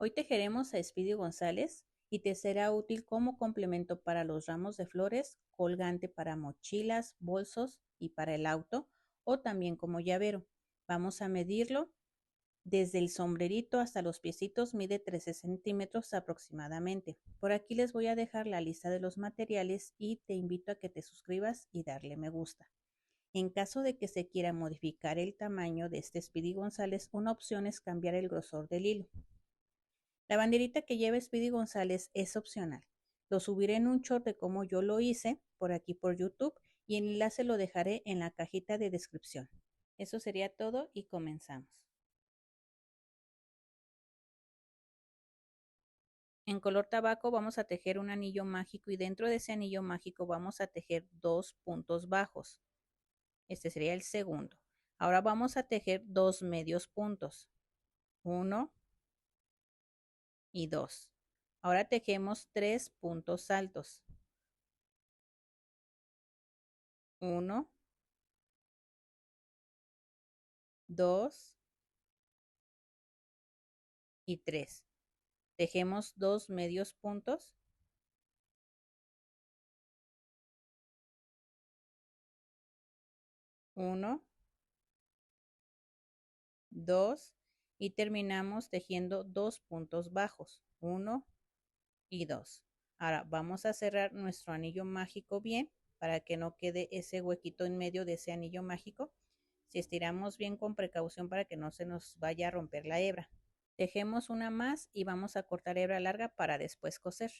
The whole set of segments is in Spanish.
Hoy tejeremos a Speedy González y te será útil como complemento para los ramos de flores, colgante para mochilas, bolsos y para el auto o también como llavero. Vamos a medirlo. Desde el sombrerito hasta los piecitos mide 13 centímetros aproximadamente. Por aquí les voy a dejar la lista de los materiales y te invito a que te suscribas y darle me gusta. En caso de que se quiera modificar el tamaño de este Speedy González, una opción es cambiar el grosor del hilo. La banderita que lleva Speedy González es opcional. Lo subiré en un short de cómo yo lo hice por aquí por YouTube y el enlace lo dejaré en la cajita de descripción. Eso sería todo y comenzamos. En color tabaco vamos a tejer un anillo mágico y dentro de ese anillo mágico vamos a tejer 2 puntos bajos. Este sería el segundo. Ahora vamos a tejer 2 medios puntos. 1 y 2. Ahora tejemos 3 puntos altos. 1, 2 y 3. Tejemos 2 medios puntos. 1, 2 y terminamos tejiendo 2 puntos bajos. 1 y 2. Ahora vamos a cerrar nuestro anillo mágico bien para que no quede ese huequito en medio de ese anillo mágico. Si estiramos bien con precaución para que no se nos vaya a romper la hebra. Tejemos una más y vamos a cortar hebra larga para después coser.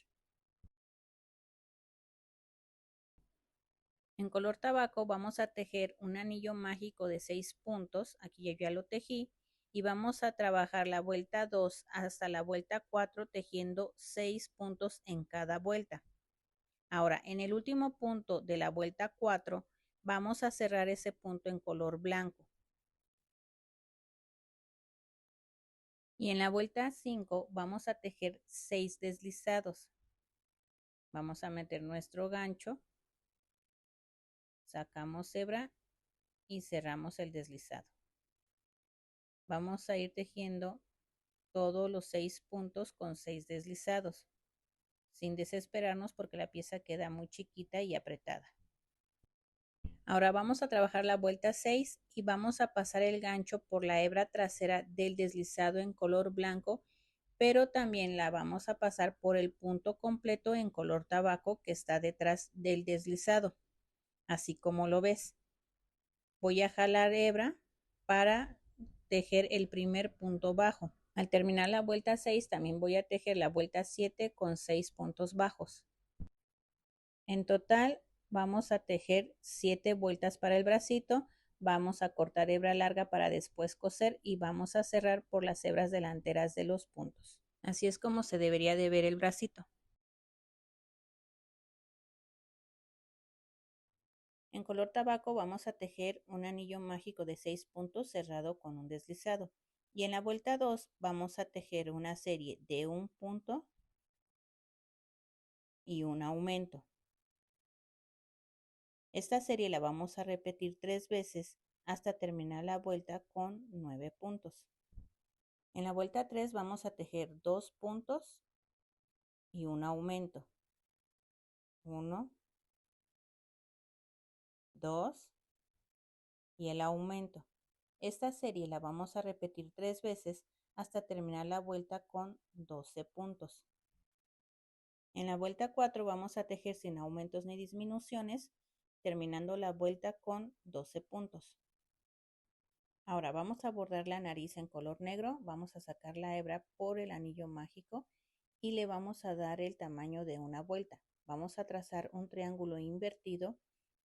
En color tabaco vamos a tejer un anillo mágico de 6 puntos. Aquí yo ya lo tejí. Y vamos a trabajar la vuelta 2 hasta la vuelta 4 tejiendo 6 puntos en cada vuelta. Ahora, en el último punto de la vuelta 4, vamos a cerrar ese punto en color blanco. Y en la vuelta 5 vamos a tejer 6 deslizados. Vamos a meter nuestro gancho, sacamos hebra y cerramos el deslizado. Vamos a ir tejiendo todos los 6 puntos con 6 deslizados, sin desesperarnos porque la pieza queda muy chiquita y apretada. Ahora vamos a trabajar la vuelta 6 y vamos a pasar el gancho por la hebra trasera del deslizado en color blanco, pero también la vamos a pasar por el punto completo en color tabaco que está detrás del deslizado, así como lo ves. Voy a jalar hebra para tejer el primer punto bajo. Al terminar la vuelta 6 también voy a tejer la vuelta 7 con 6 puntos bajos. En total vamos a tejer 7 vueltas para el bracito, vamos a cortar hebra larga para después coser y vamos a cerrar por las hebras delanteras de los puntos. Así es como se debería de ver el bracito. En color tabaco vamos a tejer un anillo mágico de 6 puntos cerrado con un deslizado. Y en la vuelta 2 vamos a tejer una serie de un punto y un aumento. Esta serie la vamos a repetir 3 veces hasta terminar la vuelta con 9 puntos. En la vuelta 3 vamos a tejer 2 puntos y un aumento. 1, 2 y el aumento. Esta serie la vamos a repetir 3 veces hasta terminar la vuelta con 12 puntos. En la vuelta 4 vamos a tejer sin aumentos ni disminuciones, terminando la vuelta con 12 puntos. Ahora vamos a bordar la nariz en color negro, vamos a sacar la hebra por el anillo mágico y le vamos a dar el tamaño de una vuelta. Vamos a trazar un triángulo invertido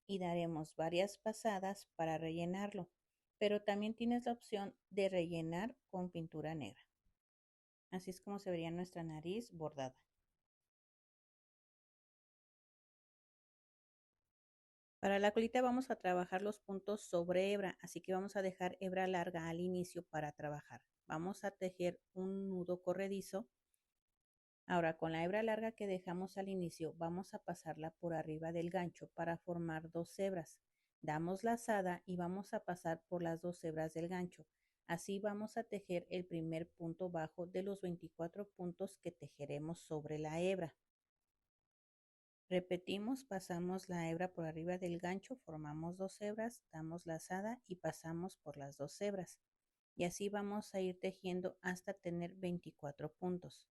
y daremos varias pasadas para rellenarlo, pero también tienes la opción de rellenar con pintura negra. Así es como se vería nuestra nariz bordada. Para la colita vamos a trabajar los puntos sobre hebra, así que vamos a dejar hebra larga al inicio para trabajar. Vamos a tejer un nudo corredizo. Ahora con la hebra larga que dejamos al inicio vamos a pasarla por arriba del gancho para formar 2 hebras. Damos lazada y vamos a pasar por las 2 hebras del gancho. Así vamos a tejer el primer punto bajo de los 24 puntos que tejeremos sobre la hebra. Repetimos, pasamos la hebra por arriba del gancho, formamos 2 hebras, damos lazada y pasamos por las 2 hebras. Y así vamos a ir tejiendo hasta tener 24 puntos.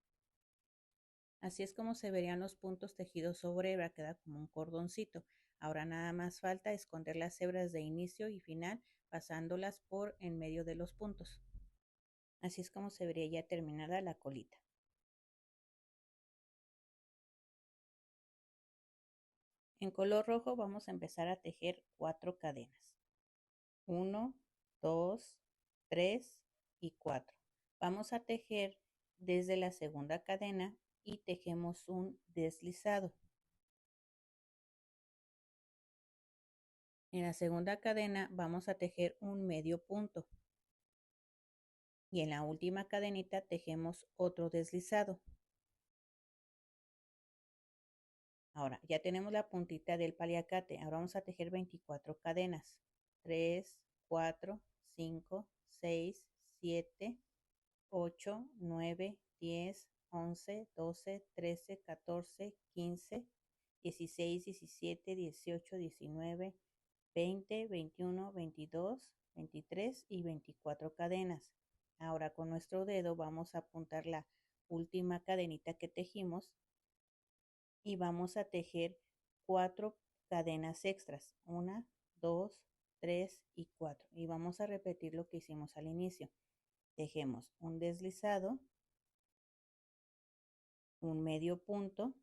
Así es como se verían los puntos tejidos sobre hebra, queda como un cordoncito. Ahora nada más falta esconder las hebras de inicio y final pasándolas por en medio de los puntos. Así es como se vería ya terminada la colita. En color rojo vamos a empezar a tejer 4 cadenas. 1, 2, 3 y 4. Vamos a tejer desde la segunda cadena y tejemos un deslizado. En la segunda cadena vamos a tejer un medio punto. Y en la última cadenita tejemos otro deslizado. Ahora ya tenemos la puntita del paliacate. Ahora vamos a tejer 24 cadenas. 3, 4, 5, 6, 7, 8, 9, 10, 11, 12, 13, 14, 15, 16, 17, 18, 19, 20, 21, 22, 23 y 24 cadenas. Ahora con nuestro dedo vamos a apuntar la última cadenita que tejimos y vamos a tejer 4 cadenas extras. 1, 2, 3 y 4. Y vamos a repetir lo que hicimos al inicio. Tejemos un deslizado, un medio punto,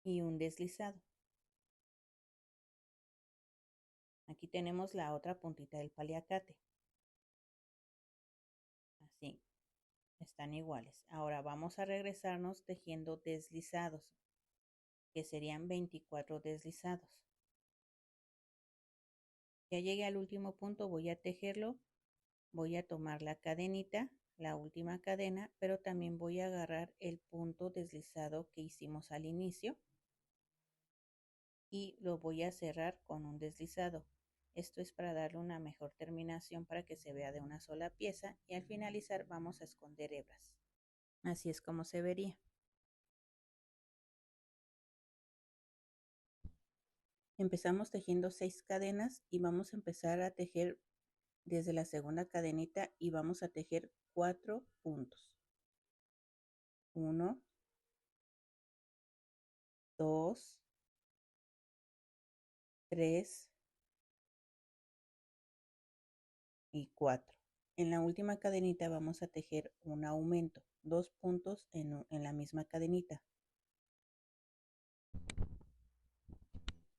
y un deslizado. Aquí tenemos la otra puntita del paliacate. Así, están iguales. Ahora vamos a regresarnos tejiendo deslizados, que serían 24 deslizados. Ya llegué al último punto, voy a tejerlo, voy a tomar la cadenita, la última cadena, pero también voy a agarrar el punto deslizado que hicimos al inicio y lo voy a cerrar con un deslizado. Esto es para darle una mejor terminación para que se vea de una sola pieza y al finalizar vamos a esconder hebras. Así es como se vería. Empezamos tejiendo 6 cadenas y vamos a empezar a tejer desde la segunda cadenita y vamos a tejer 4 puntos. 1, 2, 3 y 4. En la última cadenita vamos a tejer un aumento, 2 puntos en la misma cadenita.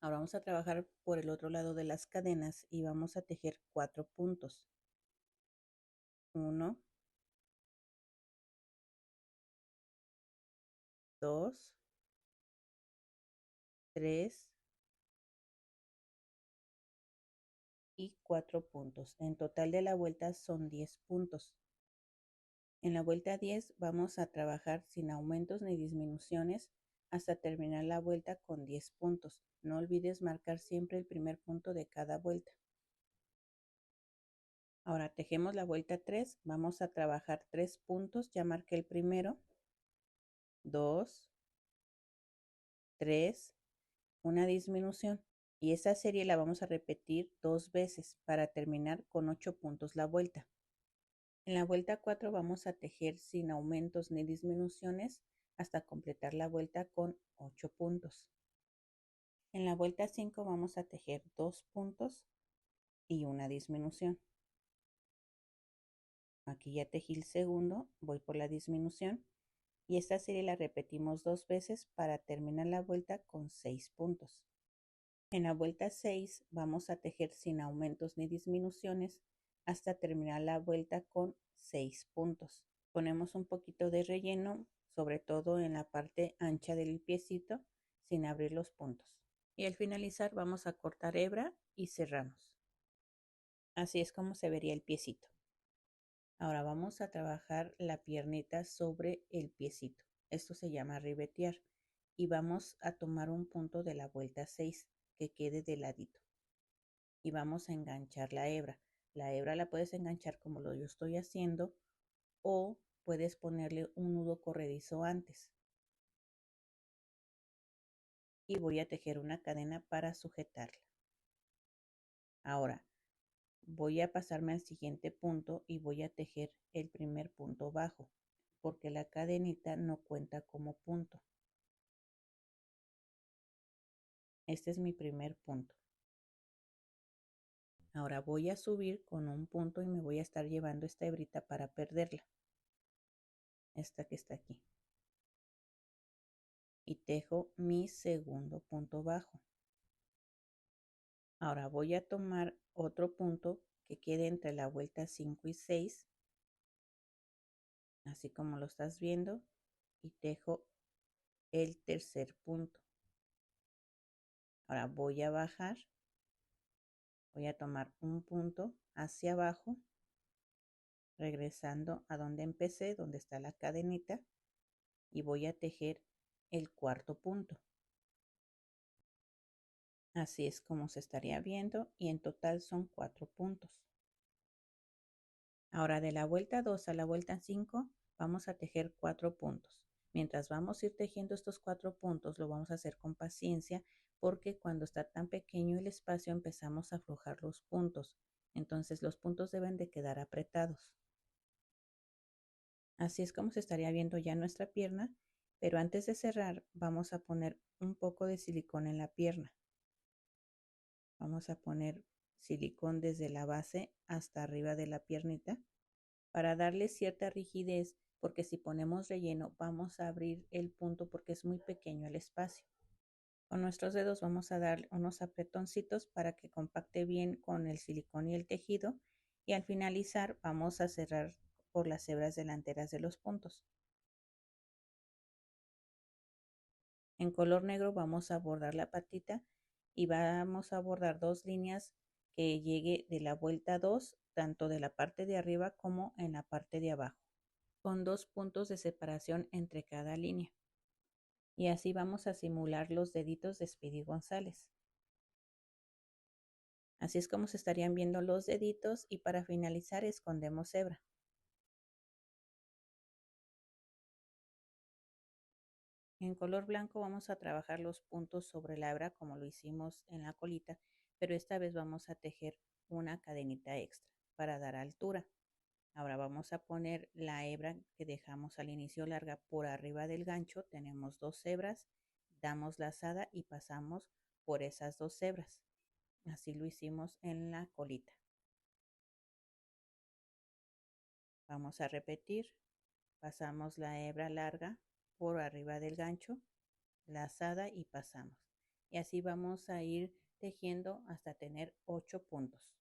Ahora vamos a trabajar por el otro lado de las cadenas y vamos a tejer 4 puntos. 1, 2, 3 y 4 puntos. En total de la vuelta son 10 puntos. En la vuelta 10 vamos a trabajar sin aumentos ni disminuciones hasta terminar la vuelta con 10 puntos. No olvides marcar siempre el primer punto de cada vuelta. Ahora tejemos la vuelta 3, vamos a trabajar 3 puntos, ya marqué el primero, 2, 3, una disminución. Y esta serie la vamos a repetir 2 veces para terminar con 8 puntos la vuelta. En la vuelta 4 vamos a tejer sin aumentos ni disminuciones hasta completar la vuelta con 8 puntos. En la vuelta 5 vamos a tejer 2 puntos y una disminución. Aquí ya tejí el segundo, voy por la disminución y esta serie la repetimos 2 veces para terminar la vuelta con 6 puntos. En la vuelta 6 vamos a tejer sin aumentos ni disminuciones hasta terminar la vuelta con 6 puntos. Ponemos un poquito de relleno, sobre todo en la parte ancha del piecito, sin abrir los puntos. Y al finalizar vamos a cortar hebra y cerramos. Así es como se vería el piecito. Ahora vamos a trabajar la piernita sobre el piecito. Esto se llama ribetear. Y vamos a tomar un punto de la vuelta 6. que quede de ladito. Y vamos a enganchar la hebra. La hebra la puedes enganchar como lo yo estoy haciendo o puedes ponerle un nudo corredizo antes. Y voy a tejer una cadena para sujetarla. Ahora voy a pasarme al siguiente punto y voy a tejer el primer punto bajo, porque la cadenita no cuenta como punto. Este es mi primer punto. Ahora voy a subir con un punto y me voy a estar llevando esta hebrita para perderla. Esta que está aquí. Y tejo mi segundo punto bajo. Ahora voy a tomar otro punto que quede entre la vuelta 5 y 6, así como lo estás viendo, y tejo el tercer punto. Ahora voy a bajar, voy a tomar un punto hacia abajo, regresando a donde empecé, donde está la cadenita, y voy a tejer el cuarto punto. Así es como se estaría viendo y en total son 4 puntos. Ahora de la vuelta 2 a la vuelta 5 vamos a tejer 4 puntos. Mientras vamos a ir tejiendo estos 4 puntos lo vamos a hacer con paciencia porque cuando está tan pequeño el espacio empezamos a aflojar los puntos. Entonces los puntos deben de quedar apretados. Así es como se estaría viendo ya nuestra pierna, pero antes de cerrar vamos a poner un poco de silicón en la pierna. Vamos a poner silicón desde la base hasta arriba de la piernita para darle cierta rigidez, porque si ponemos relleno vamos a abrir el punto porque es muy pequeño el espacio. Con nuestros dedos vamos a dar unos apretoncitos para que compacte bien con el silicón y el tejido y al finalizar vamos a cerrar por las hebras delanteras de los puntos. En color negro vamos a bordar la patita y vamos a bordar 2 líneas que llegue de la vuelta 2, tanto de la parte de arriba como en la parte de abajo, con 2 puntos de separación entre cada línea. Y así vamos a simular los deditos de Speedy González. Así es como se estarían viendo los deditos y para finalizar escondemos hebra. En color blanco vamos a trabajar los puntos sobre la hebra como lo hicimos en la colita, pero esta vez vamos a tejer una cadenita extra para dar altura. Ahora vamos a poner la hebra que dejamos al inicio larga por arriba del gancho. Tenemos 2 hebras, damos lazada y pasamos por esas 2 hebras. Así lo hicimos en la colita. Vamos a repetir. Pasamos la hebra larga por arriba del gancho, lazada y pasamos. Y así vamos a ir tejiendo hasta tener 8 puntos.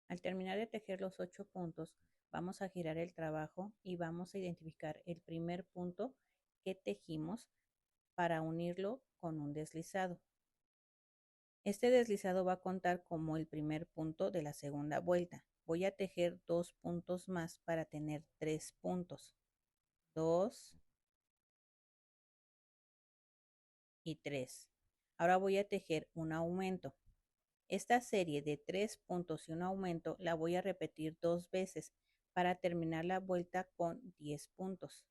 Al terminar de tejer los 8 puntos, vamos a girar el trabajo y vamos a identificar el primer punto que tejimos para unirlo con un deslizado. Este deslizado va a contar como el primer punto de la segunda vuelta. Voy a tejer 2 puntos más para tener 3 puntos. 2 y 3. Ahora voy a tejer un aumento. Esta serie de 3 puntos y un aumento la voy a repetir 2 veces para terminar la vuelta con 10 puntos.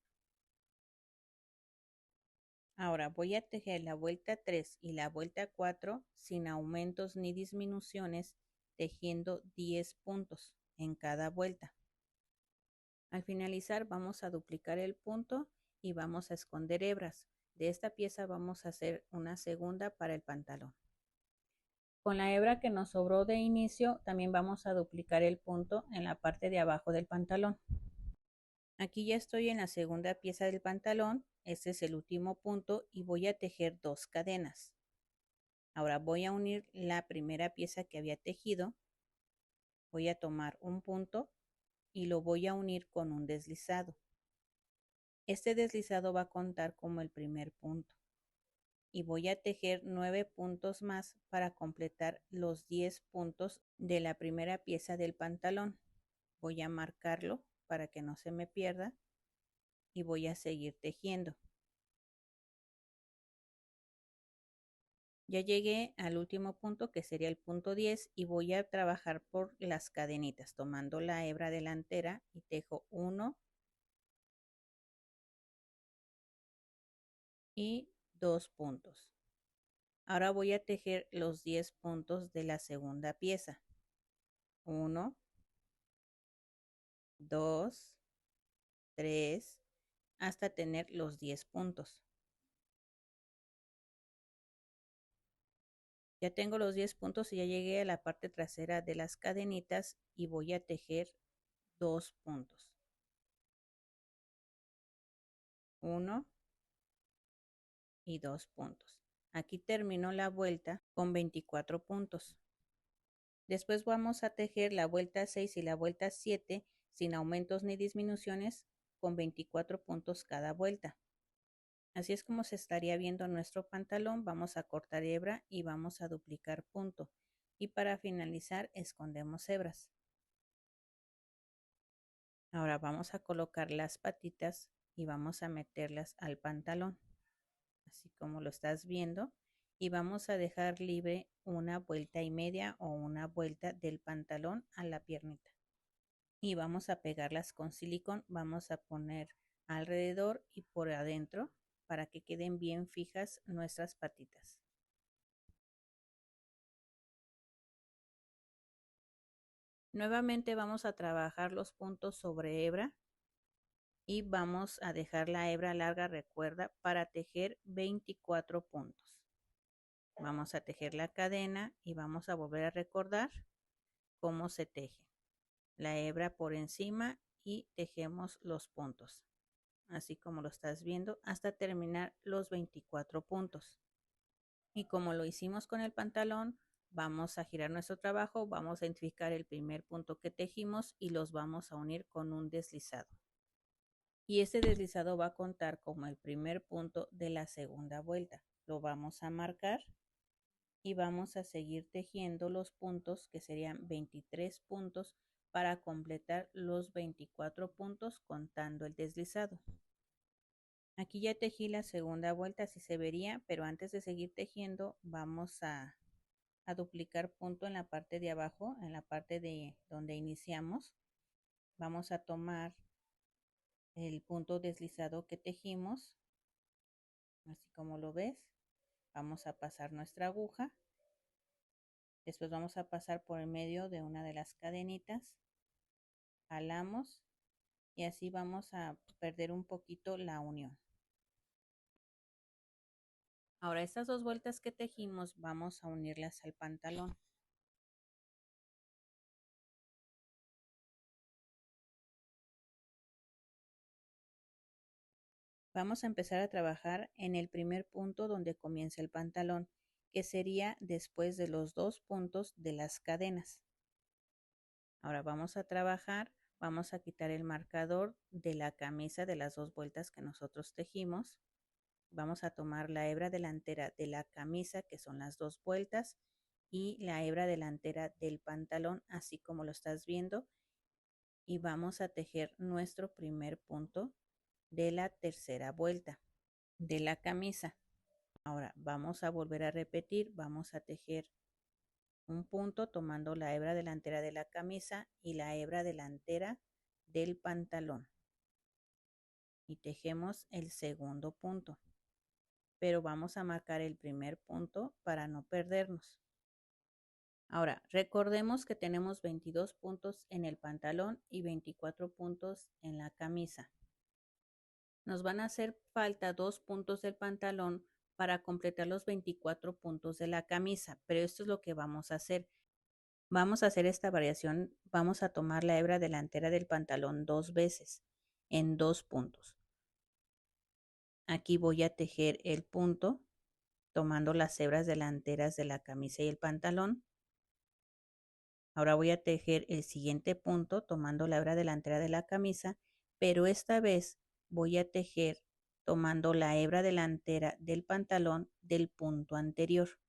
Ahora voy a tejer la vuelta 3 y la vuelta 4 sin aumentos ni disminuciones, tejiendo 10 puntos en cada vuelta. Al finalizar vamos a duplicar el punto y vamos a esconder hebras. De esta pieza vamos a hacer una segunda para el pantalón. Con la hebra que nos sobró de inicio también vamos a duplicar el punto en la parte de abajo del pantalón. Aquí ya estoy en la segunda pieza del pantalón, este es el último punto y voy a tejer 2 cadenas. Ahora voy a unir la primera pieza que había tejido, voy a tomar un punto y lo voy a unir con un deslizado. Este deslizado va a contar como el primer punto y voy a tejer 9 puntos más para completar los 10 puntos de la primera pieza del pantalón. Voy a marcarlo para que no se me pierda y voy a seguir tejiendo. Ya llegué al último punto, que sería el punto 10, y voy a trabajar por las cadenitas, tomando la hebra delantera y tejo 1 y 2 puntos. Ahora voy a tejer los 10 puntos de la segunda pieza. 1, 2, 3, hasta tener los 10 puntos. Ya tengo los 10 puntos y ya llegué a la parte trasera de las cadenitas y voy a tejer 2 puntos. 1 y 2 puntos. Aquí termino la vuelta con 24 puntos. Después vamos a tejer la vuelta 6 y la vuelta 7 sin aumentos ni disminuciones con 24 puntos cada vuelta. Así es como se estaría viendo nuestro pantalón. Vamos a cortar hebra y vamos a duplicar punto. Y para finalizar escondemos hebras. Ahora vamos a colocar las patitas y vamos a meterlas al pantalón, así como lo estás viendo, y vamos a dejar libre una vuelta y media o una vuelta del pantalón a la piernita. Y vamos a pegarlas con silicón, vamos a poner alrededor y por adentro para que queden bien fijas nuestras patitas. Nuevamente vamos a trabajar los puntos sobre hebra y vamos a dejar la hebra larga, recuerda, para tejer 24 puntos. Vamos a tejer la cadena y vamos a volver a recordar cómo se teje. La hebra por encima y tejemos los puntos, así como lo estás viendo, hasta terminar los 24 puntos. Y como lo hicimos con el pantalón, vamos a girar nuestro trabajo, vamos a identificar el primer punto que tejimos y los vamos a unir con un deslizado. Y este deslizado va a contar como el primer punto de la segunda vuelta. Lo vamos a marcar y vamos a seguir tejiendo los puntos, que serían 23 puntos, para completar los 24 puntos contando el deslizado. Aquí ya tejí la segunda vuelta, así se vería, pero antes de seguir tejiendo vamos a duplicar punto en la parte de abajo, en la parte de donde iniciamos. Vamos a tomar el punto deslizado que tejimos, así como lo ves. Vamos a pasar nuestra aguja, después vamos a pasar por el medio de una de las cadenitas, jalamos y así vamos a perder un poquito la unión. Ahora estas dos vueltas que tejimos vamos a unirlas al pantalón. Vamos a empezar a trabajar en el primer punto donde comienza el pantalón, que sería después de los 2 puntos de las cadenas. Ahora vamos a trabajar, vamos a quitar el marcador de la camisa de las 2 vueltas que nosotros tejimos. Vamos a tomar la hebra delantera de la camisa, que son las 2 vueltas, y la hebra delantera del pantalón, así como lo estás viendo, y vamos a tejer nuestro primer punto de la tercera vuelta de la camisa. Ahora vamos a volver a repetir, vamos a tejer un punto tomando la hebra delantera de la camisa y la hebra delantera del pantalón y tejemos el segundo punto, pero vamos a marcar el primer punto para no perdernos. Ahora recordemos que tenemos 22 puntos en el pantalón y 24 puntos en la camisa. Nos van a hacer falta 2 puntos del pantalón para completar los 24 puntos de la camisa, pero esto es lo que vamos a hacer. Vamos a hacer esta variación, vamos a tomar la hebra delantera del pantalón 2 veces en 2 puntos. Aquí voy a tejer el punto tomando las hebras delanteras de la camisa y el pantalón. Ahora voy a tejer el siguiente punto tomando la hebra delantera de la camisa, pero esta vez voy a tejer tomando la hebra delantera del pantalón del punto anterior.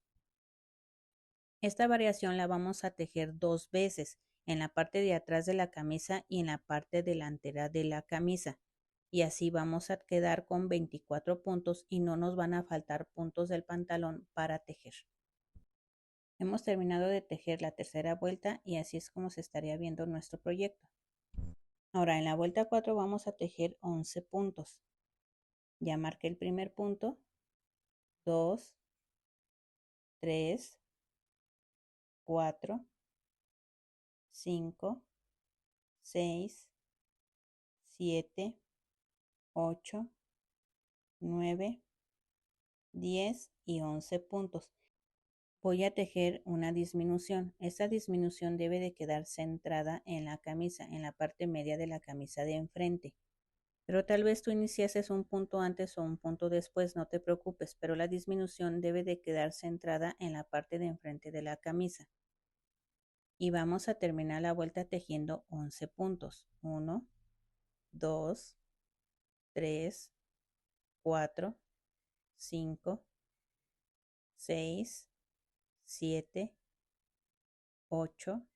Esta variación la vamos a tejer 2 veces, en la parte de atrás de la camisa y en la parte delantera de la camisa. y así vamos a quedar con 24 puntos y no nos van a faltar puntos del pantalón para tejer. Hemos terminado de tejer la tercera vuelta y así es como se estaría viendo nuestro proyecto. Ahora en la vuelta 4 vamos a tejer 11 puntos. Ya marqué el primer punto, 2, 3, 4, 5, 6, 7, 8, 9, 10 y 11 puntos. Voy a tejer una disminución. Esta disminución debe de quedar centrada en la camisa, en la parte media de la camisa de enfrente. Pero tal vez tú iniciases un punto antes o un punto después, no te preocupes, pero la disminución debe de quedar centrada en la parte de enfrente de la camisa. Y vamos a terminar la vuelta tejiendo 11 puntos. 1, 2, 3, 4, 5, 6, 7, 8,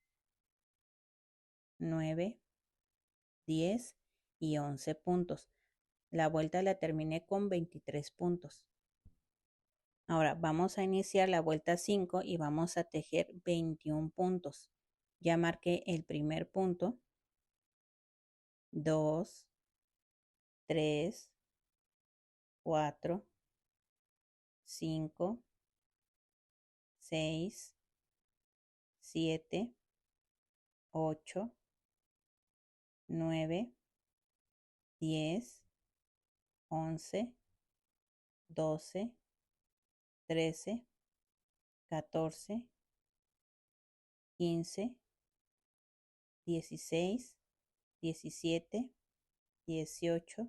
9, 10 y 11 puntos. La vuelta la terminé con 23 puntos. Ahora vamos a iniciar la vuelta 5 y vamos a tejer 21 puntos. Ya marqué el primer punto, 2, 3, 4, 5, 6, 7, 8, 9, 10, 11, 12, 13, 14, 15, 16, 17, 18,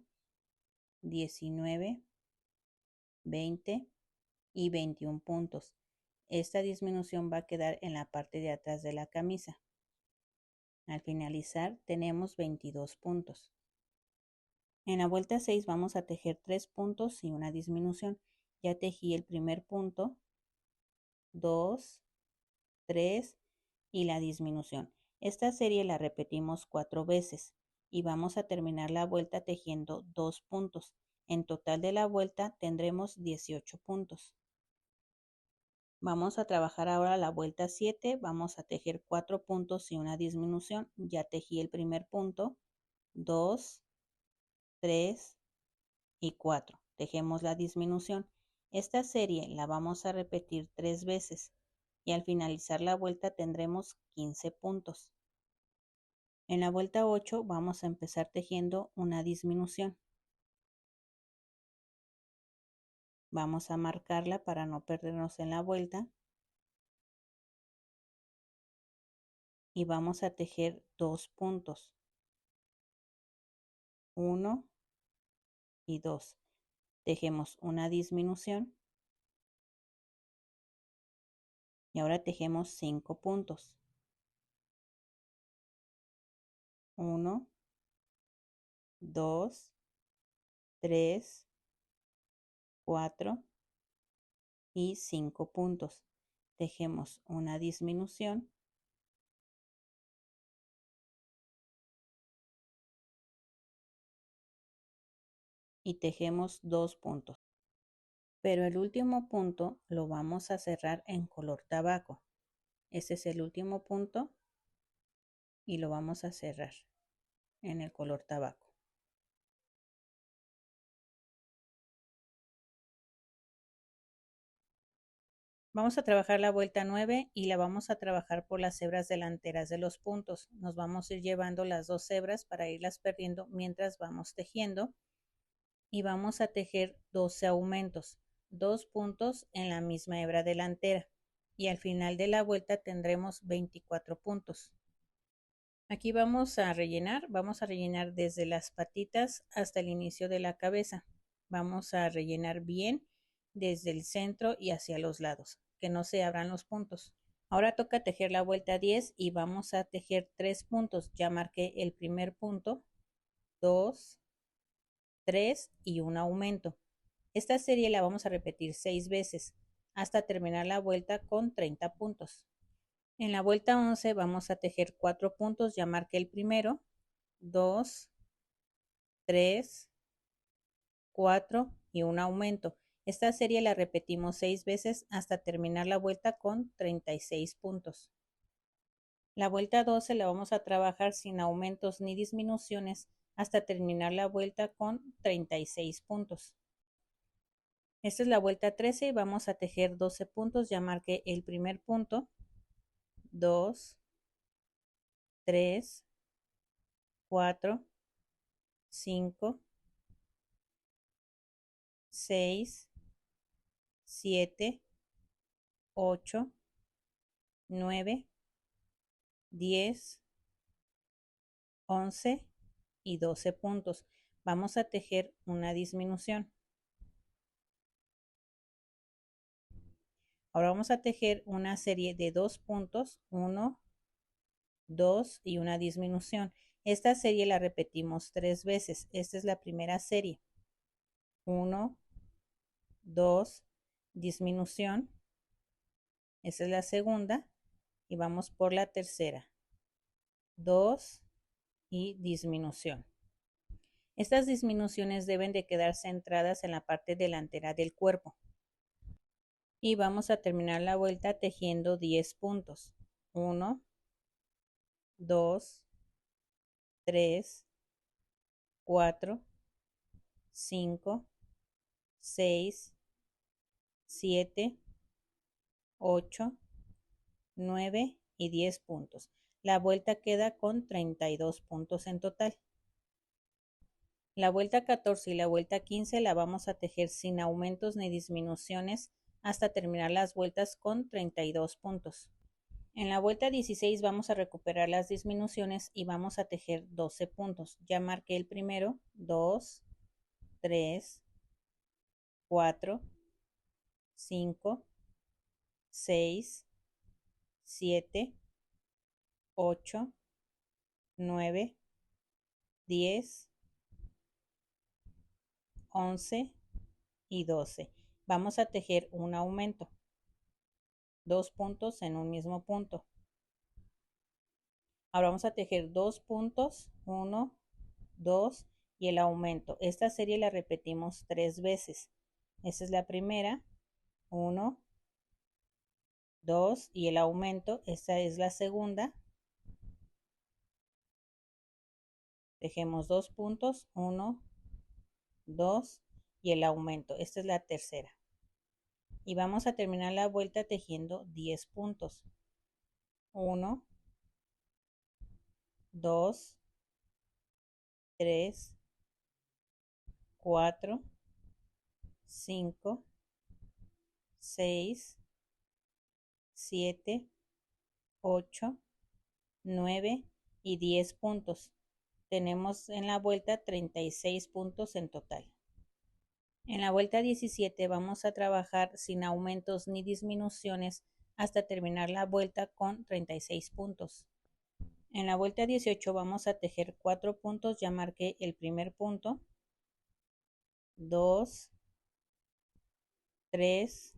19, 20 y 21 puntos. Esta disminución va a quedar en la parte de atrás de la camisa. Al finalizar tenemos 22 puntos. En la vuelta 6 vamos a tejer 3 puntos y una disminución. Ya tejí el primer punto, 2, 3 y la disminución. Esta serie la repetimos 4 veces y vamos a terminar la vuelta tejiendo 2 puntos. En total de la vuelta tendremos 18 puntos. Vamos a trabajar ahora la vuelta 7, vamos a tejer 4 puntos y una disminución. Ya tejí el primer punto, 2, 3 y 4. Tejemos la disminución. Esta serie la vamos a repetir 3 veces y al finalizar la vuelta tendremos 15 puntos. En la vuelta 8 vamos a empezar tejiendo una disminución. Vamos a marcarla para no perdernos en la vuelta. Y vamos a tejer 2 puntos. 1 y 2. Tejemos una disminución. Y ahora tejemos 5 puntos. 1, 2, 3, 4 y 5 puntos. Tejemos una disminución. Y tejemos 2 puntos. Pero el último punto lo vamos a cerrar en color tabaco. Este es el último punto y lo vamos a cerrar en el color tabaco. Vamos a trabajar la vuelta 9 y la vamos a trabajar por las hebras delanteras de los puntos. Nos vamos a ir llevando las 2 hebras para irlas perdiendo mientras vamos tejiendo. Y vamos a tejer 12 aumentos, 2 puntos en la misma hebra delantera. Y al final de la vuelta tendremos 24 puntos. Aquí vamos a rellenar desde las patitas hasta el inicio de la cabeza. Vamos a rellenar bien desde el centro y hacia los lados, que no se abran los puntos. Ahora toca tejer la vuelta 10 y vamos a tejer 3 puntos. Ya marqué el primer punto, 2, 3 y un aumento. Esta serie la vamos a repetir 6 veces hasta terminar la vuelta con 30 puntos. En la vuelta 11 vamos a tejer 4 puntos, ya marqué el primero, 2, 3, 4 y un aumento. Esta serie la repetimos 6 veces hasta terminar la vuelta con 36 puntos. La vuelta 12 la vamos a trabajar sin aumentos ni disminuciones hasta terminar la vuelta con 36 puntos. Esta es la vuelta 13 y vamos a tejer 12 puntos. Ya marqué el primer punto, 2, 3, 4, 5, 6, 7, 8, 9, 10, 11 y 12 puntos. Vamos a tejer una disminución. Ahora vamos a tejer una serie de 2 puntos, 1, 2 y una disminución. Esta serie la repetimos 3 veces. Esta es la primera serie. 1, 2, disminución. Esta es la segunda y vamos por la tercera. 2 y disminución. Estas disminuciones deben de quedar centradas en la parte delantera del cuerpo. Y vamos a terminar la vuelta tejiendo 10 puntos. 1, 2, 3, 4, 5, 6, 7, 8, 9 y 10 puntos. La vuelta queda con 32 puntos en total. La vuelta 14 y la vuelta 15 la vamos a tejer sin aumentos ni disminuciones hasta terminar las vueltas con 32 puntos. En la vuelta 16 vamos a recuperar las disminuciones y vamos a tejer 12 puntos. Ya marqué el primero, 2, 3, 4, 5, 6, 7, 8, 9, 10, 11 y 12. Vamos a tejer un aumento. 2 puntos en un mismo punto. Ahora vamos a tejer 2 puntos, 1, 2 y el aumento. Esta serie la repetimos 3 veces. Esta es la primera, 1, 2 y el aumento. Esta es la segunda. Tejemos 2 puntos, 1, 2 y el aumento. Esta es la tercera. Y vamos a terminar la vuelta tejiendo 10 puntos. 1, 2, 3, 4, 5, 6, 7, 8, 9 y 10 puntos. Tenemos en la vuelta 36 puntos en total. En la vuelta 17 vamos a trabajar sin aumentos ni disminuciones hasta terminar la vuelta con 36 puntos. En la vuelta 18 vamos a tejer 4 puntos. Ya marqué el primer punto, 2, 3,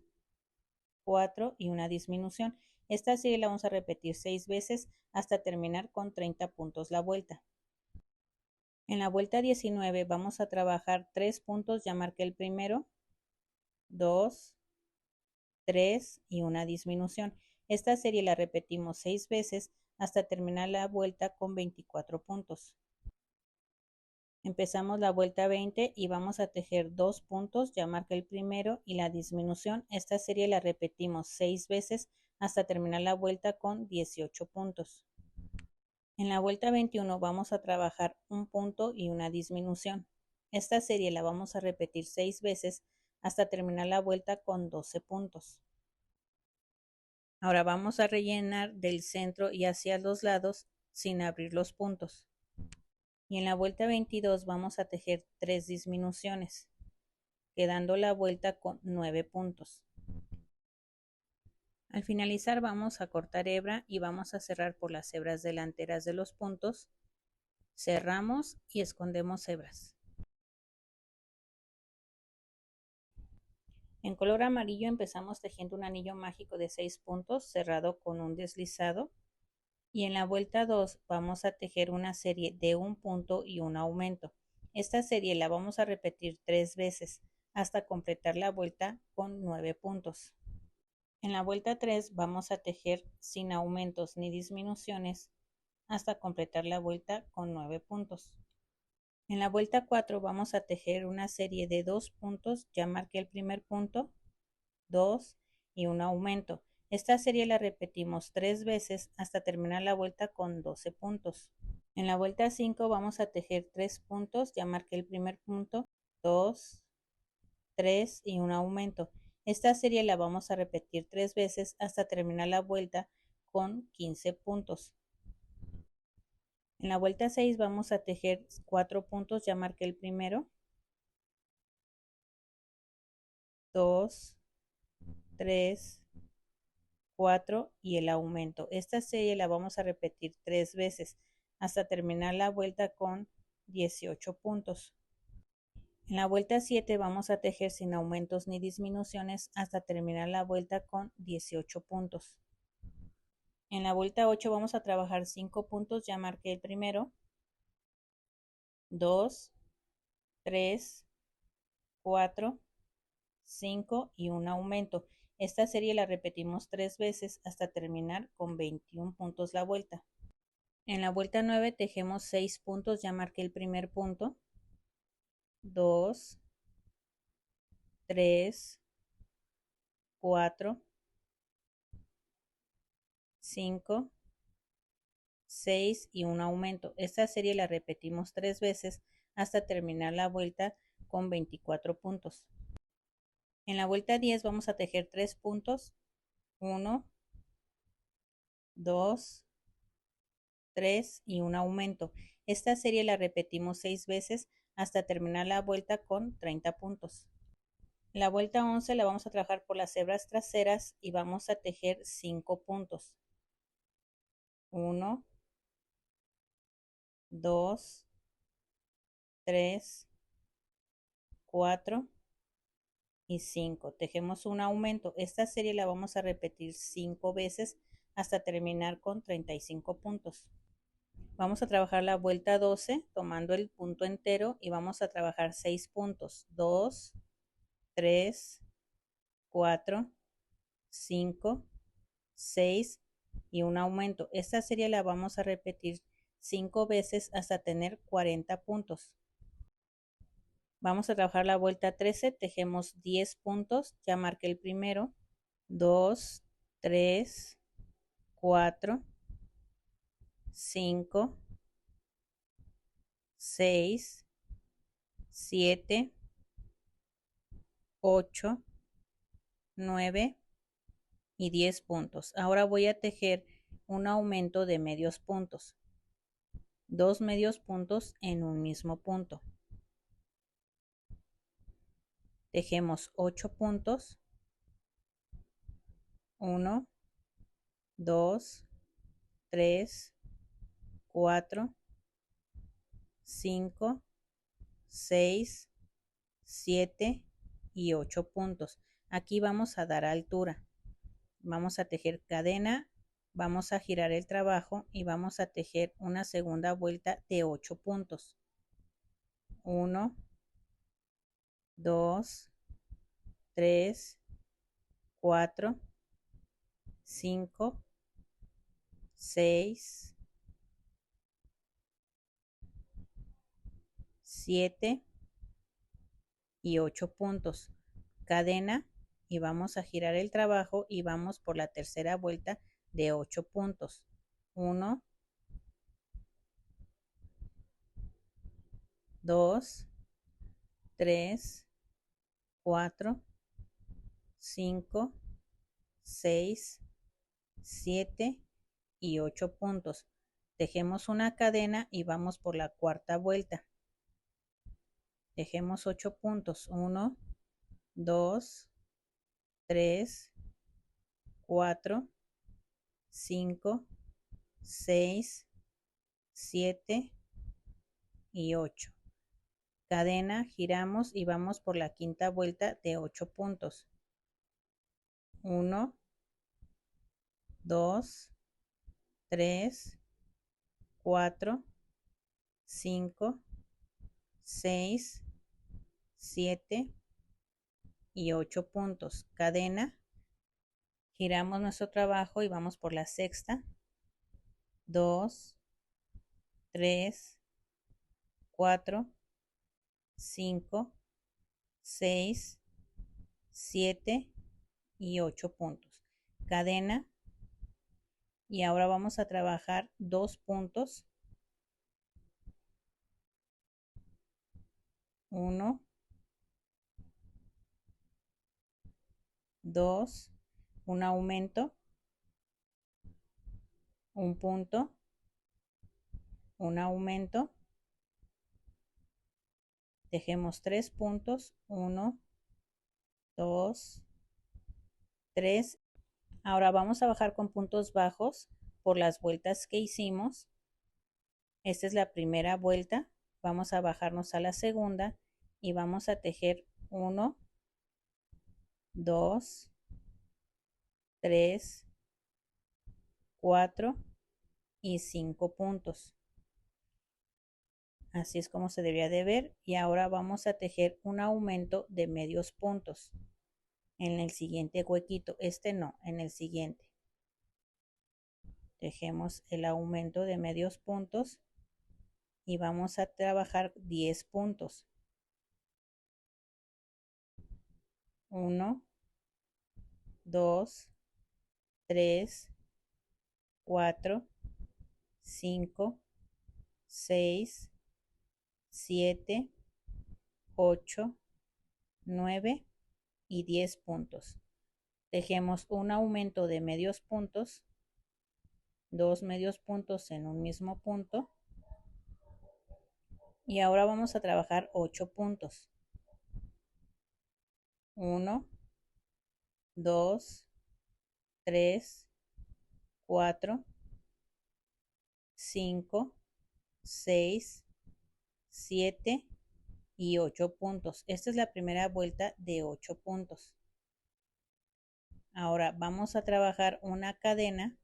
4 y una disminución. Esta serie la vamos a repetir 6 veces hasta terminar con 30 puntos la vuelta. En la vuelta 19 vamos a trabajar 3 puntos. Ya marqué el primero, 2, 3 y una disminución. Esta serie la repetimos 6 veces hasta terminar la vuelta con 24 puntos. Empezamos la vuelta 20 y vamos a tejer 2 puntos. Ya marqué el primero y la disminución. Esta serie la repetimos 6 veces hasta terminar la vuelta con 18 puntos. En la vuelta 21 vamos a trabajar un punto y una disminución. Esta serie la vamos a repetir 6 veces hasta terminar la vuelta con 12 puntos. Ahora vamos a rellenar del centro y hacia los lados sin abrir los puntos. Y en la vuelta 22 vamos a tejer 3 disminuciones, quedando la vuelta con 9 puntos. Al finalizar vamos a cortar hebra y vamos a cerrar por las hebras delanteras de los puntos. Cerramos y escondemos hebras. En color amarillo empezamos tejiendo un anillo mágico de 6 puntos cerrado con un deslizado. Y en la vuelta 2 vamos a tejer una serie de un punto y un aumento. Esta serie la vamos a repetir 3 veces hasta completar la vuelta con 9 puntos. En la vuelta 3 vamos a tejer sin aumentos ni disminuciones hasta completar la vuelta con 9 puntos. En la vuelta 4 vamos a tejer una serie de 2 puntos, ya marqué el primer punto, 2 y un aumento. Esta serie la repetimos 3 veces hasta terminar la vuelta con 12 puntos. En la vuelta 5 vamos a tejer 3 puntos, ya marqué el primer punto, 2, 3 y un aumento. Esta serie la vamos a repetir 3 veces hasta terminar la vuelta con 15 puntos. En la vuelta 6 vamos a tejer 4 puntos, ya marqué el primero, 2, 3, 4 y el aumento. Esta serie la vamos a repetir 3 veces hasta terminar la vuelta con 18 puntos. En la vuelta 7 vamos a tejer sin aumentos ni disminuciones hasta terminar la vuelta con 18 puntos. En la vuelta 8 vamos a trabajar 5 puntos, ya marqué el primero, 2, 3, 4, 5 y un aumento. Esta serie la repetimos 3 veces hasta terminar con 21 puntos la vuelta. En la vuelta 9 tejemos 6 puntos, ya marqué el primer punto, 2, 3, 4, 5, 6 y un aumento. Esta serie la repetimos 3 veces hasta terminar la vuelta con 24 puntos. En la vuelta 10 vamos a tejer 3 puntos, 1, 2, 3 y un aumento. Esta serie la repetimos 6 veces hasta terminar la vuelta con 30 puntos. La vuelta 11 la vamos a trabajar por las hebras traseras y vamos a tejer 5 puntos. 1, 2, 3, 4 y 5. Tejemos un aumento. Esta serie la vamos a repetir 5 veces hasta terminar con 35 puntos. Vamos a trabajar la vuelta 12 tomando el punto entero y vamos a trabajar 6 puntos. 2, 3, 4, 5, 6 y un aumento. Esta serie la vamos a repetir 5 veces hasta tener 40 puntos. Vamos a trabajar la vuelta 13, tejemos 10 puntos, ya marqué el primero, 2, 3, 4, 5, 6, 7, 8, 9 y 10 puntos. Ahora voy a tejer un aumento de medios puntos, 2 medios puntos en un mismo punto. Tejemos 8 puntos, 1, 2, 3, 4, 5, 6, 7 y 8 puntos. Aquí vamos a dar altura. Vamos a tejer cadena, vamos a girar el trabajo y vamos a tejer una segunda vuelta de 8 puntos. 1, 2, 3, 4, 5, 6, 7 y 8 puntos. Cadena y vamos a girar el trabajo y vamos por la tercera vuelta de 8 puntos. 1, 2, 3, 4, 5, 6, 7 y 8 puntos. Tejemos una cadena y vamos por la cuarta vuelta. Tejemos 8 puntos. 1, 2, 3, 4, 5, 6, 7 y 8. Cadena, giramos y vamos por la quinta vuelta de 8 puntos. 1, 2, 3, 4, 5, 6, 7 y 8 puntos. Cadena, giramos nuestro trabajo y vamos por la sexta. 2, 3, 4, 5, 6, 7 y 8 puntos. Cadena, y ahora vamos a trabajar 2 puntos. 1, 2, un aumento, un punto, un aumento, tejemos 3 puntos, 1, 2, 3. Ahora vamos a bajar con puntos bajos por las vueltas que hicimos. Esta es la primera vuelta, vamos a bajarnos a la segunda y vamos a tejer 1, 2, 3, 4 y 5 puntos. Así es como se debería de ver. Y ahora vamos a tejer un aumento de medios puntos en el siguiente huequito. Este no, en el siguiente. Tejemos el aumento de medios puntos y vamos a trabajar 10 puntos. 1, 2, 3, 4, 5, 6, 7, 8, 9 y 10 puntos. Tejemos un aumento de medios puntos, 2 medios puntos en un mismo punto. Y ahora vamos a trabajar 8 puntos. 1, 2, 3, 4, 5, 6, 7 y 8 puntos. Esta es la primera vuelta de 8 puntos. Ahora vamos a trabajar una cadena.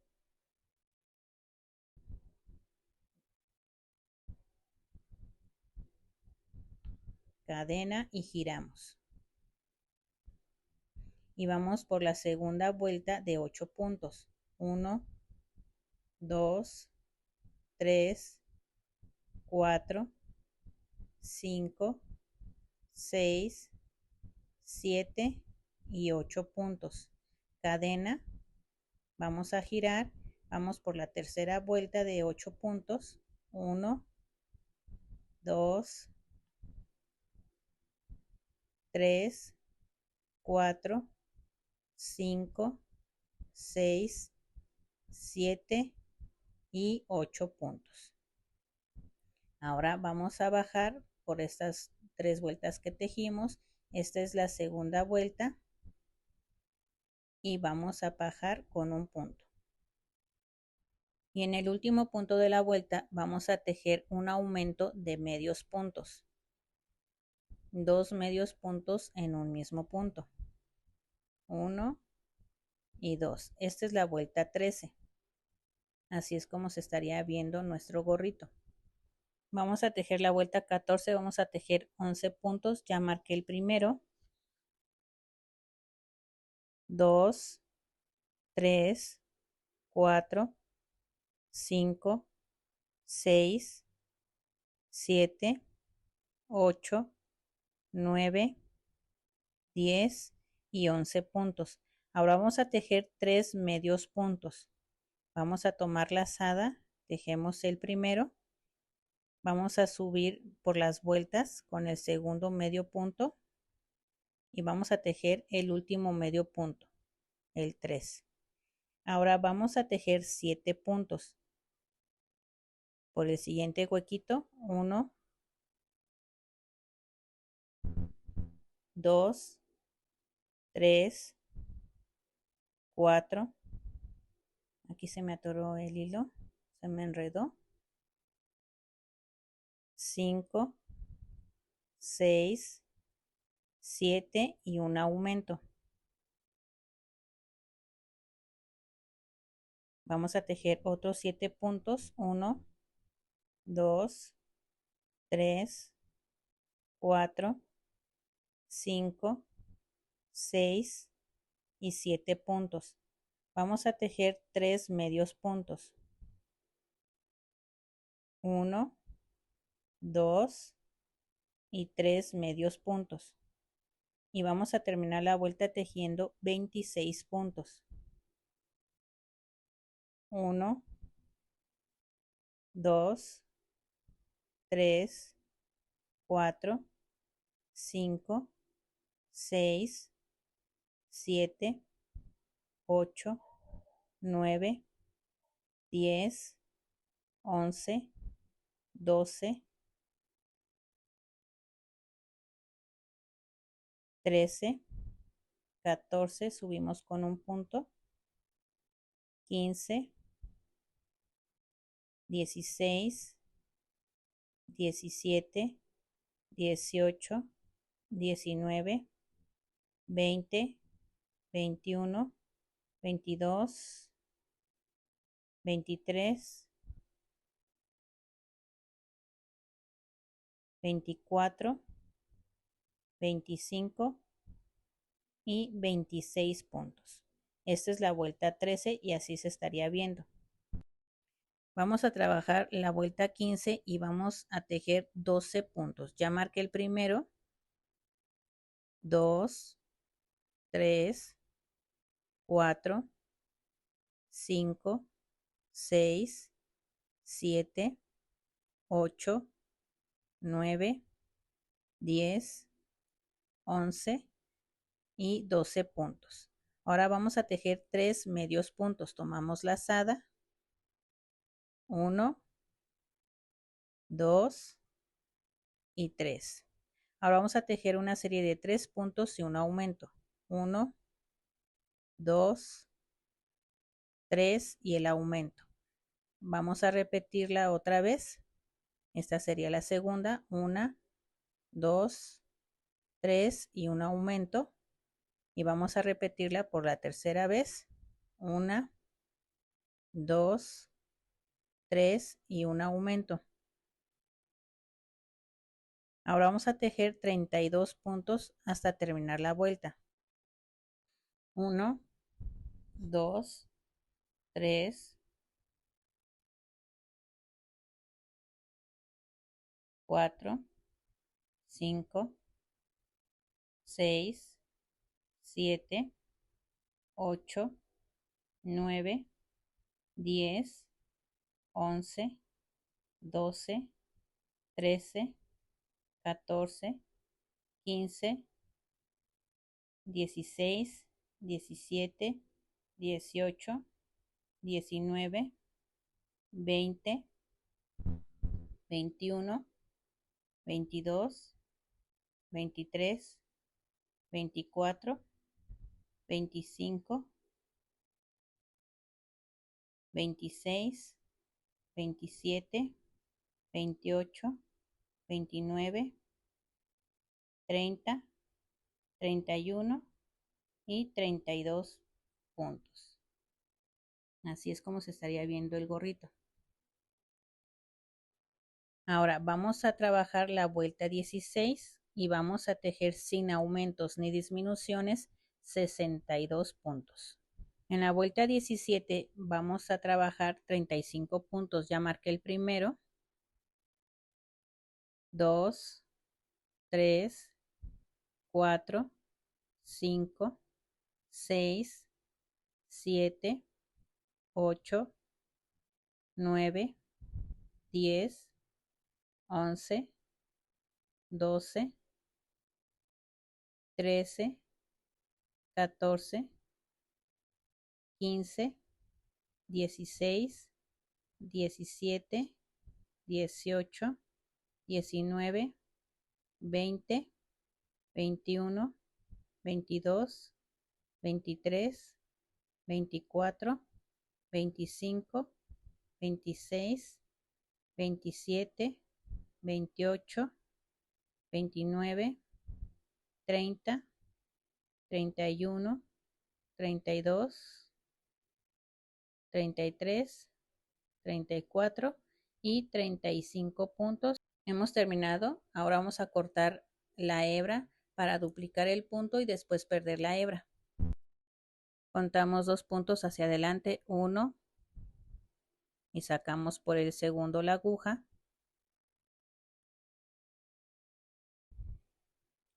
Cadena y giramos. Y vamos por la segunda vuelta de 8 puntos. 1, 2, 3, 4, 5, 6, 7 y 8 puntos. Cadena, vamos a girar, vamos por la tercera vuelta de 8 puntos. 1, 2, 3, 4, 5, 6, 7 y 8 puntos. Ahora vamos a bajar por estas 3 vueltas que tejimos. Esta es la segunda vuelta y vamos a bajar con un punto. Y en el último punto de la vuelta vamos a tejer un aumento de medios puntos. 2 medios puntos en un mismo punto. 1 y 2. Esta es la vuelta 13. Así es como se estaría viendo nuestro gorrito. Vamos a tejer la vuelta 14, vamos a tejer 11 puntos. Ya marqué el primero. 2, 3, 4, 5, 6, 7, 8, 9, 10 y 11 puntos. Ahora vamos a tejer 3 medios puntos. Vamos a tomar lazada, tejemos el primero. Vamos a subir por las vueltas con el segundo medio punto y vamos a tejer el último medio punto, el 3. Ahora vamos a tejer 7 puntos. Por el siguiente huequito, 1, 2, 3, 4. Aquí se me atoró el hilo, se me enredó. 5, 6, 7 y un aumento. Vamos a tejer otros 7 puntos. 1, 2, 3, 4, 5, 6 y 7 puntos. Vamos a tejer 3 medios puntos. 1, 2 y 3 medios puntos. Y vamos a terminar la vuelta tejiendo 26 puntos. 1, 2, 3, 4, 5, 6, 7, 8, 9, 10, 11, 12, 13, 14, subimos con un punto, 15, 16, 17, 18, 19, 20, 21, 22, 23, 24, 25 y 26 puntos. Esta es la vuelta 13 y así se estaría viendo. Vamos a trabajar la vuelta 15 y vamos a tejer 12 puntos. Ya marqué el primero, 2, 3, 4, 5, 6, 7, 8, 9, 10, 11 y 12 puntos. Ahora vamos a tejer 3 medios puntos. Tomamos lazada, 1, 2 y 3. Ahora vamos a tejer una serie de 3 puntos y un aumento. 1, 2, 3 y el aumento. Vamos a repetirla otra vez. Esta sería la segunda. 1, 2, 3 y un aumento. Y vamos a repetirla por la tercera vez. 1, 2, 3 y un aumento. Ahora vamos a tejer 32 puntos hasta terminar la vuelta. 1, 2, 3, 4, 5, 6, 7, 8, 9, 10, 11, 12, 13, 14, 15, 16, 17, 18, 19, 20, 21, 22, 23, 24, 25, 26, 27, 28, 29, 30, 31 y 32 puntos. Así es como se estaría viendo el gorrito. Ahora vamos a trabajar la vuelta 16 y vamos a tejer sin aumentos ni disminuciones 62 puntos. En la vuelta 17 vamos a trabajar 35 puntos. Ya marqué el primero, 2, 3, 4, 5, 6, 7, 8, 9, 10, 11, 12, 13, 14, 15, 16, 17, 18, 19, 20, 21, 22, 23, 24, 25, 26, 27, 28, 29, 30, 31, 32, 33, 34 y 35 puntos. Hemos terminado. Ahora vamos a cortar la hebra para duplicar el punto y después perder la hebra. Contamos 2 puntos hacia adelante, 1, y sacamos por el segundo la aguja.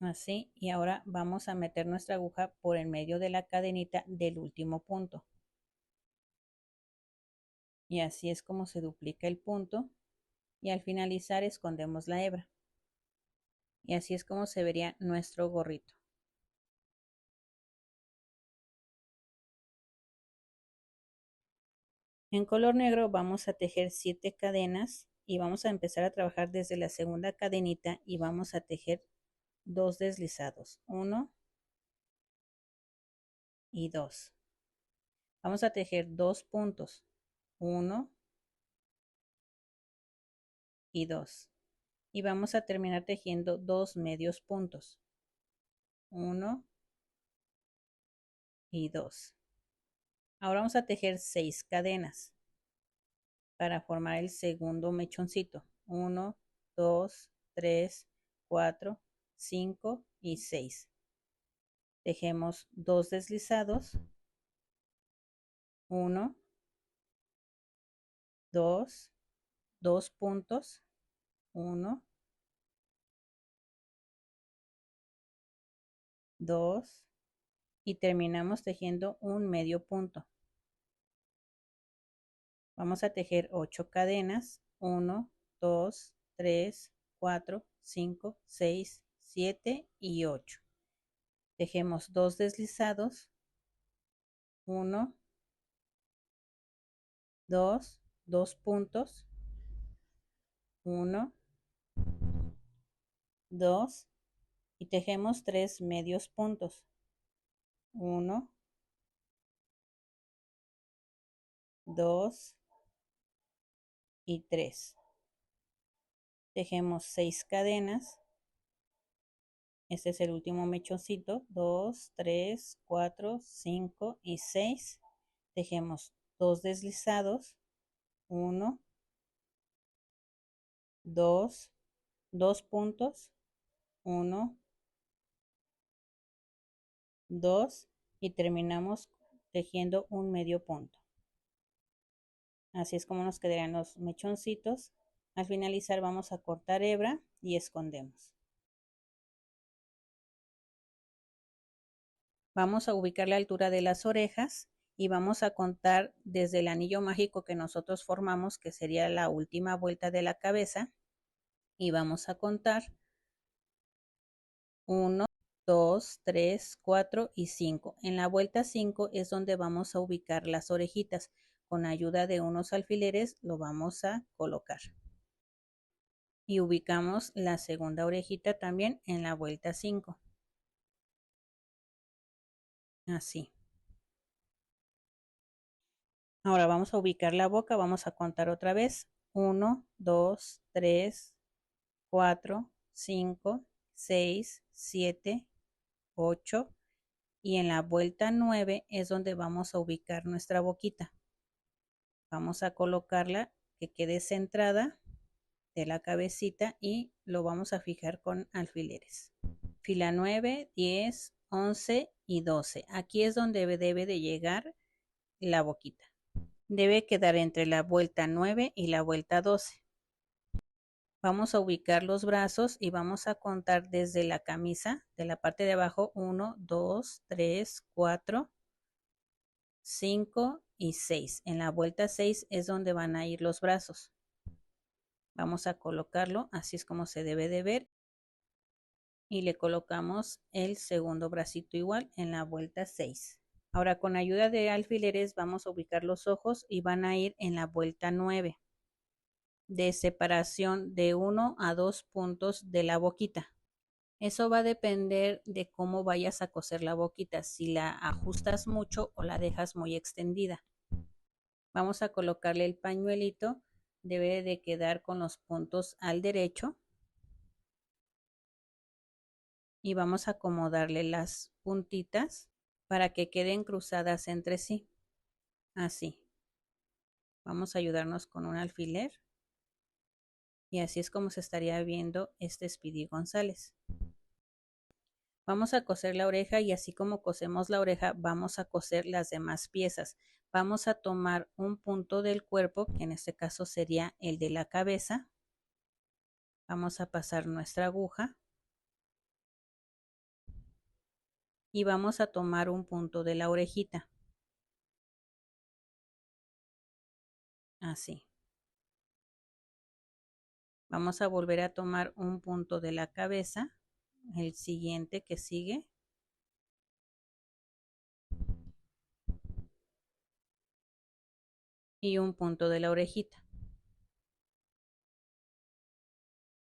Así, y ahora vamos a meter nuestra aguja por el medio de la cadenita del último punto. Y así es como se duplica el punto. Y al finalizar escondemos la hebra. Y así es como se vería nuestro gorrito. En color negro vamos a tejer 7 cadenas y vamos a empezar a trabajar desde la segunda cadenita y vamos a tejer 2 deslizados, 1 y 2. Vamos a tejer 2 puntos, 1 y 2. Y vamos a terminar tejiendo 2 medios puntos, 1 y 2. Ahora vamos a tejer 6 cadenas para formar el segundo mechoncito. 1, 2, 3, 4, 5 y 6. Tejemos 2 deslizados, 1, 2, 2 puntos, 1, 2 y terminamos tejiendo un medio punto. Vamos a tejer 8 cadenas, 1, 2, 3, 4, 5, 6, 7 y 8. Tejemos 2 deslizados, 1, 2, 2 puntos, 1, 2 y tejemos 3 medios puntos, 1, 2 y 3. Tejemos 6 cadenas. Este es el último mechoncito. 2, 3, 4, 5 y 6. Tejemos 2 deslizados. 1, 2, 2 puntos. 1, 2 y terminamos tejiendo un medio punto. Así es como nos quedarían los mechoncitos. Al finalizar vamos a cortar hebra y escondemos. Vamos a ubicar la altura de las orejas y vamos a contar desde el anillo mágico que nosotros formamos, que sería la última vuelta de la cabeza, y vamos a contar 1, 2, 3, 4 y 5. En la vuelta 5 es donde vamos a ubicar las orejitas. Con ayuda de unos alfileres lo vamos a colocar. Y ubicamos la segunda orejita también en la vuelta 5. Así. Ahora vamos a ubicar la boca, vamos a contar otra vez. 1, 2, 3, 4, 5, 6, 7, 8. Y en la vuelta 9 es donde vamos a ubicar nuestra boquita. Vamos a colocarla que quede centrada de la cabecita y lo vamos a fijar con alfileres. Fila 9, 10, 11 y 12. Aquí es donde debe de llegar la boquita. Debe quedar entre la vuelta 9 y la vuelta 12. Vamos a ubicar los brazos y vamos a contar desde la camisa, de la parte de abajo, 1, 2, 3, 4, 5 y 6. En la vuelta 6 es donde van a ir los brazos. Vamos a colocarlo, así es como se debe de ver. Y le colocamos el segundo bracito igual en la vuelta 6. Ahora con ayuda de alfileres vamos a ubicar los ojos y van a ir en la vuelta 9 de separación de 1 a 2 puntos de la boquita. Eso va a depender de cómo vayas a coser la boquita, si la ajustas mucho o la dejas muy extendida. Vamos a colocarle el pañuelito, debe de quedar con los puntos al derecho. Y vamos a acomodarle las puntitas para que queden cruzadas entre sí. Así. Vamos a ayudarnos con un alfiler. Y así es como se estaría viendo este Speedy González. Vamos a coser la oreja y así como cosemos la oreja, vamos a coser las demás piezas. Vamos a tomar un punto del cuerpo, que en este caso sería el de la cabeza. Vamos a pasar nuestra aguja y vamos a tomar un punto de la orejita. Así. Vamos a volver a tomar un punto de la cabeza, el siguiente que sigue. Y un punto de la orejita.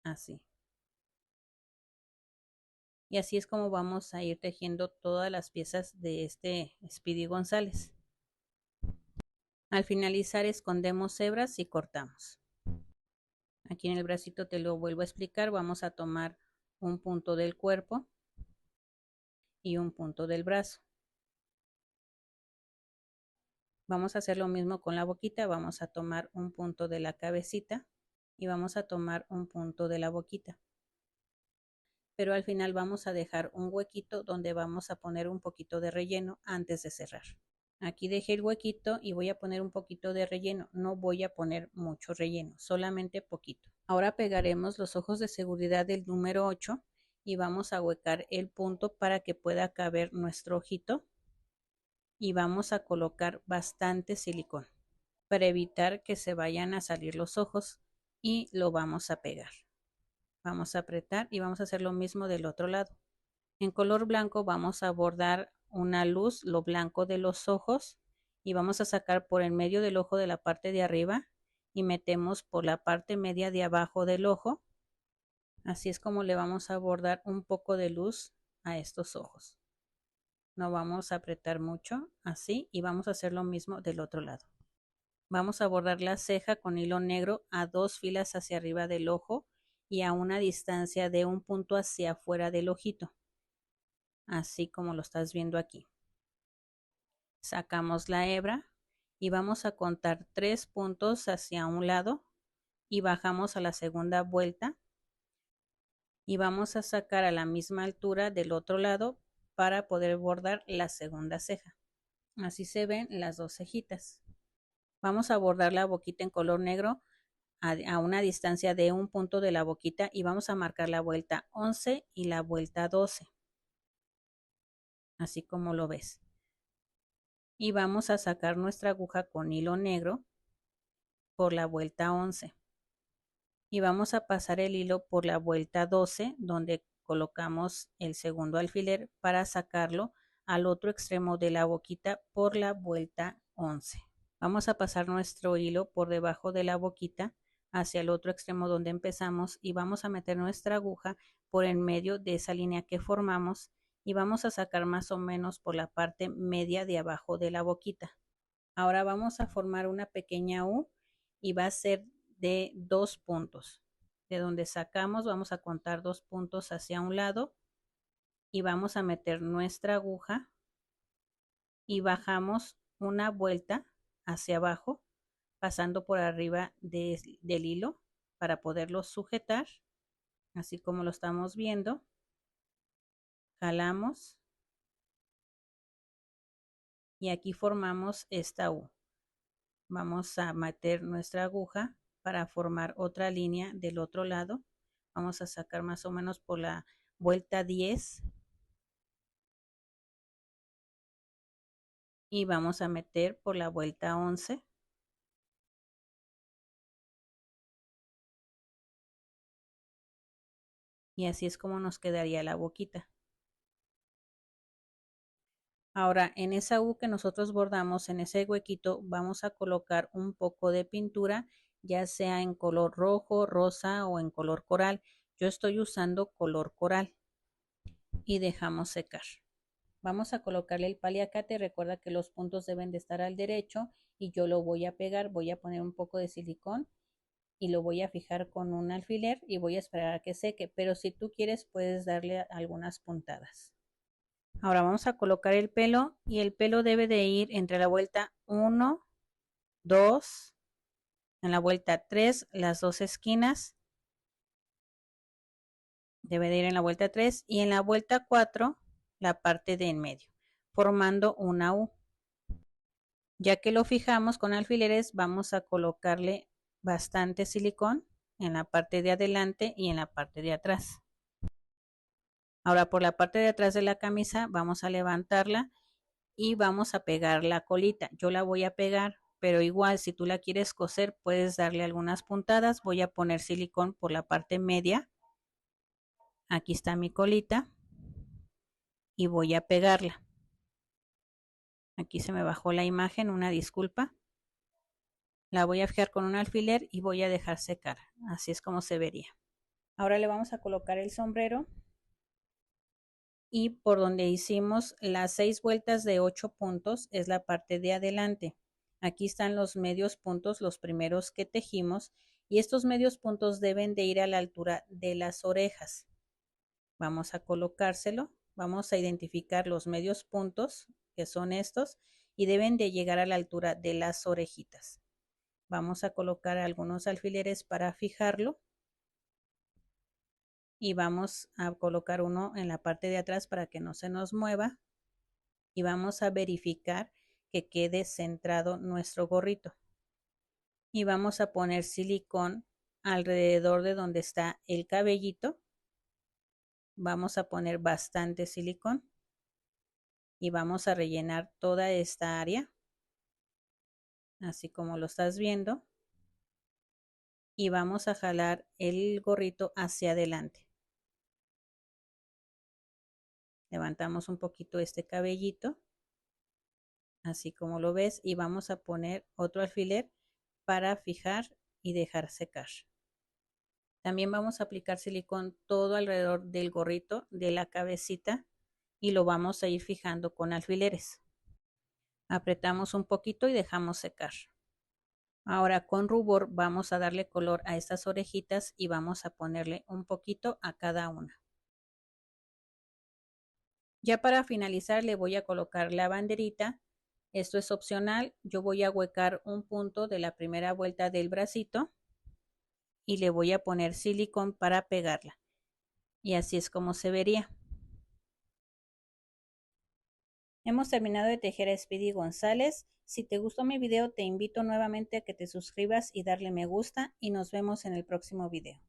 Así. Y así es como vamos a ir tejiendo todas las piezas de este Speedy González. Al finalizar escondemos hebras y cortamos. Aquí en el bracito te lo vuelvo a explicar. Vamos a tomar un punto del cuerpo y un punto del brazo. Vamos a hacer lo mismo con la boquita. Vamos a tomar un punto de la cabecita y vamos a tomar un punto de la boquita. Pero al final vamos a dejar un huequito donde vamos a poner un poquito de relleno antes de cerrar. Aquí dejé el huequito y voy a poner un poquito de relleno. No voy a poner mucho relleno, solamente poquito. Ahora pegaremos los ojos de seguridad del número 8 y vamos a huecar el punto para que pueda caber nuestro ojito. Y vamos a colocar bastante silicón para evitar que se vayan a salir los ojos y lo vamos a pegar. Vamos a apretar y vamos a hacer lo mismo del otro lado. En color blanco vamos a bordar una luz, lo blanco de los ojos, y vamos a sacar por el medio del ojo de la parte de arriba y metemos por la parte media de abajo del ojo. Así es como le vamos a bordar un poco de luz a estos ojos. No vamos a apretar mucho, así, y vamos a hacer lo mismo del otro lado. Vamos a bordar la ceja con hilo negro a 2 filas hacia arriba del ojo y a una distancia de un punto hacia afuera del ojito, así como lo estás viendo aquí. Sacamos la hebra y vamos a contar 3 puntos hacia un lado y bajamos a la segunda vuelta y vamos a sacar a la misma altura del otro lado para poder bordar la segunda ceja. Así se ven las dos cejitas. Vamos a bordar la boquita en color negro a una distancia de un punto de la boquita y vamos a marcar la vuelta 11 y la vuelta 12. Así como lo ves. Y vamos a sacar nuestra aguja con hilo negro por la vuelta 11. Y vamos a pasar el hilo por la vuelta 12 donde colocamos el segundo alfiler para sacarlo al otro extremo de la boquita por la vuelta 11. Vamos a pasar nuestro hilo por debajo de la boquita hacia el otro extremo donde empezamos y vamos a meter nuestra aguja por en medio de esa línea que formamos y vamos a sacar más o menos por la parte media de abajo de la boquita. Ahora vamos a formar una pequeña U y va a ser de 2 puntos. De donde sacamos vamos a contar 2 puntos hacia un lado y vamos a meter nuestra aguja y bajamos una vuelta hacia abajo pasando por arriba del hilo para poderlo sujetar, así como lo estamos viendo. Jalamos y aquí formamos esta U. Vamos a meter nuestra aguja para formar otra línea del otro lado. Vamos a sacar más o menos por la vuelta 10 y vamos a meter por la vuelta 11. Y así es como nos quedaría la boquita. Ahora, en esa U que nosotros bordamos, en ese huequito, vamos a colocar un poco de pintura, ya sea en color rojo, rosa o en color coral. Yo estoy usando color coral y dejamos secar. Vamos a colocarle el paliacate. Recuerda que los puntos deben de estar al derecho y yo lo voy a pegar. Voy a poner un poco de silicón y lo voy a fijar con un alfiler y voy a esperar a que seque. Pero si tú quieres, puedes darle algunas puntadas. Ahora vamos a colocar el pelo y el pelo debe de ir entre la vuelta 1, 2, en la vuelta 3, las dos esquinas Debe de ir en la vuelta 3 y en la vuelta 4 la parte de en medio, formando una U. Ya que lo fijamos con alfileres, vamos a colocarle bastante silicón en la parte de adelante y en la parte de atrás. Ahora por la parte de atrás de la camisa vamos a levantarla y vamos a pegar la colita. Yo la voy a pegar, pero igual si tú la quieres coser puedes darle algunas puntadas. Voy a poner silicón por la parte media. Aquí está mi colita y voy a pegarla. Aquí se me bajó la imagen, una disculpa. La voy a fijar con un alfiler y voy a dejar secar. Así es como se vería. Ahora le vamos a colocar el sombrero y por donde hicimos las 6 vueltas de 8 puntos es la parte de adelante. Aquí están los medios puntos, los primeros que tejimos, y estos medios puntos deben de ir a la altura de las orejas. Vamos a colocárselo, vamos a identificar los medios puntos, que son estos, y deben de llegar a la altura de las orejitas. Vamos a colocar algunos alfileres para fijarlo y vamos a colocar uno en la parte de atrás para que no se nos mueva y vamos a verificar que quede centrado nuestro gorrito y vamos a poner silicón alrededor de donde está el cabellito. Vamos a poner bastante silicón y vamos a rellenar toda esta área así como lo estás viendo y vamos a jalar el gorrito hacia adelante. Levantamos un poquito este cabellito así como lo ves y vamos a poner otro alfiler para fijar y dejar secar. También vamos a aplicar silicón todo alrededor del gorrito de la cabecita y lo vamos a ir fijando con alfileres. Apretamos un poquito y dejamos secar. Ahora con rubor vamos a darle color a estas orejitas y vamos a ponerle un poquito a cada una. Ya para finalizar le voy a colocar la banderita. Esto es opcional. Yo voy a huecar un punto de la primera vuelta del bracito y le voy a poner silicón para pegarla. Y así es como se vería. Hemos terminado de tejer a Speedy González. Si te gustó mi video, te invito nuevamente a que te suscribas y darle me gusta y nos vemos en el próximo video.